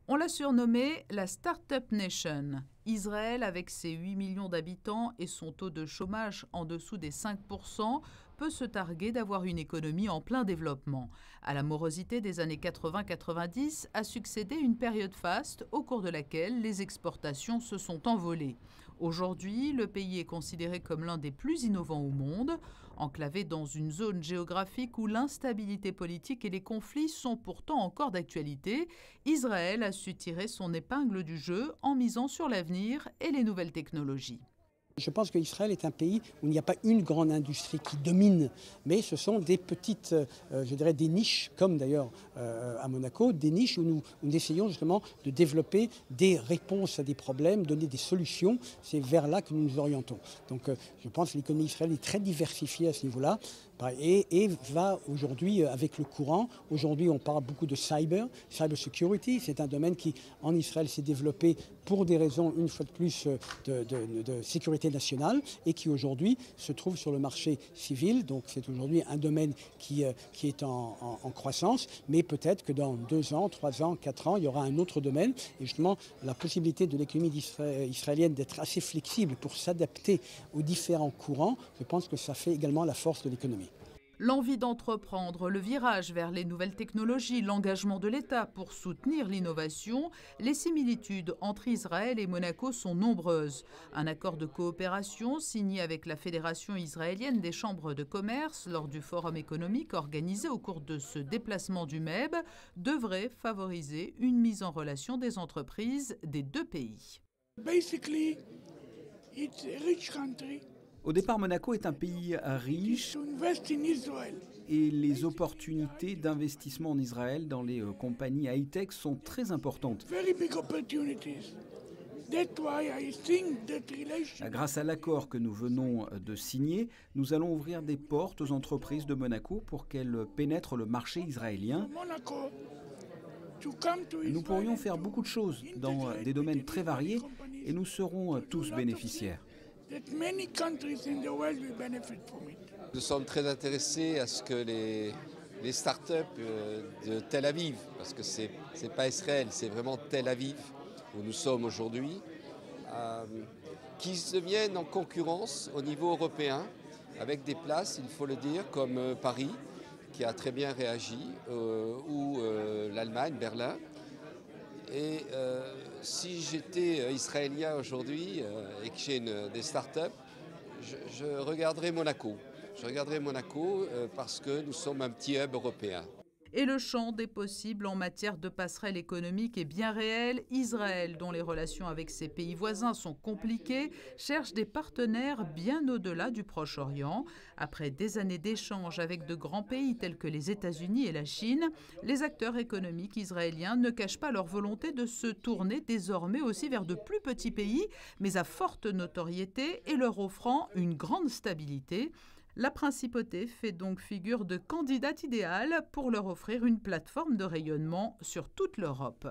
On l'a surnommée la Startup Nation. Israël, avec ses 8 millions d'habitants et son taux de chômage en dessous des 5%, peut se targuer d'avoir une économie en plein développement. À la morosité des années 80-90 a succédé une période faste au cours de laquelle les exportations se sont envolées. Aujourd'hui, le pays est considéré comme l'un des plus innovants au monde, enclavé dans une zone géographique où l'instabilité politique et les conflits sont pourtant encore d'actualité. Israël a su tirer son épingle du jeu en misant sur l'avenir et les nouvelles technologies. Je pense qu'Israël est un pays où il n'y a pas une grande industrie qui domine, mais ce sont des petites, je dirais des niches, comme d'ailleurs à Monaco, des niches où nous essayons justement de développer des réponses à des problèmes, donner des solutions. C'est vers là que nous nous orientons. Donc je pense que l'économie israélienne est très diversifiée à ce niveau-là et va aujourd'hui avec le courant. Aujourd'hui, on parle beaucoup de cyber security. C'est un domaine qui, en Israël, s'est développé pour des raisons, une fois de plus, de sécurité nationale et qui aujourd'hui se trouve sur le marché civil. Donc c'est aujourd'hui un domaine qui est en croissance, mais peut-être que dans 2 ans, 3 ans, 4 ans, il y aura un autre domaine. Et justement, la possibilité de l'économie israélienne d'être assez flexible pour s'adapter aux différents courants, je pense que ça fait également la force de l'économie. L'envie d'entreprendre, le virage vers les nouvelles technologies, l'engagement de l'État pour soutenir l'innovation, les similitudes entre Israël et Monaco sont nombreuses. Un accord de coopération signé avec la Fédération israélienne des chambres de commerce lors du forum économique organisé au cours de ce déplacement du MEB devrait favoriser une mise en relation des entreprises des deux pays. Basically, it's a rich country. Au départ, Monaco est un pays riche et les opportunités d'investissement en Israël dans les compagnies high-tech sont très importantes. Grâce à l'accord que nous venons de signer, nous allons ouvrir des portes aux entreprises de Monaco pour qu'elles pénètrent le marché israélien. Nous pourrions faire beaucoup de choses dans des domaines très variés et nous serons tous bénéficiaires. Nous sommes très intéressés à ce que les startups de Tel Aviv, parce que c'est pas Israël, c'est vraiment Tel Aviv où nous sommes aujourd'hui, qui deviennent en concurrence au niveau européen avec des places, il faut le dire, comme Paris, qui a très bien réagi, ou l'Allemagne, Berlin. Et si j'étais israélien aujourd'hui et que j'ai des startups, je regarderais Monaco. Je regarderais Monaco parce que nous sommes un petit hub européen. Et le champ des possibles en matière de passerelle économique est bien réel. Israël, dont les relations avec ses pays voisins sont compliquées, cherche des partenaires bien au-delà du Proche-Orient. Après des années d'échanges avec de grands pays tels que les États-Unis et la Chine, les acteurs économiques israéliens ne cachent pas leur volonté de se tourner désormais aussi vers de plus petits pays, mais à forte notoriété et leur offrant une grande stabilité. La principauté fait donc figure de candidate idéale pour leur offrir une plateforme de rayonnement sur toute l'Europe.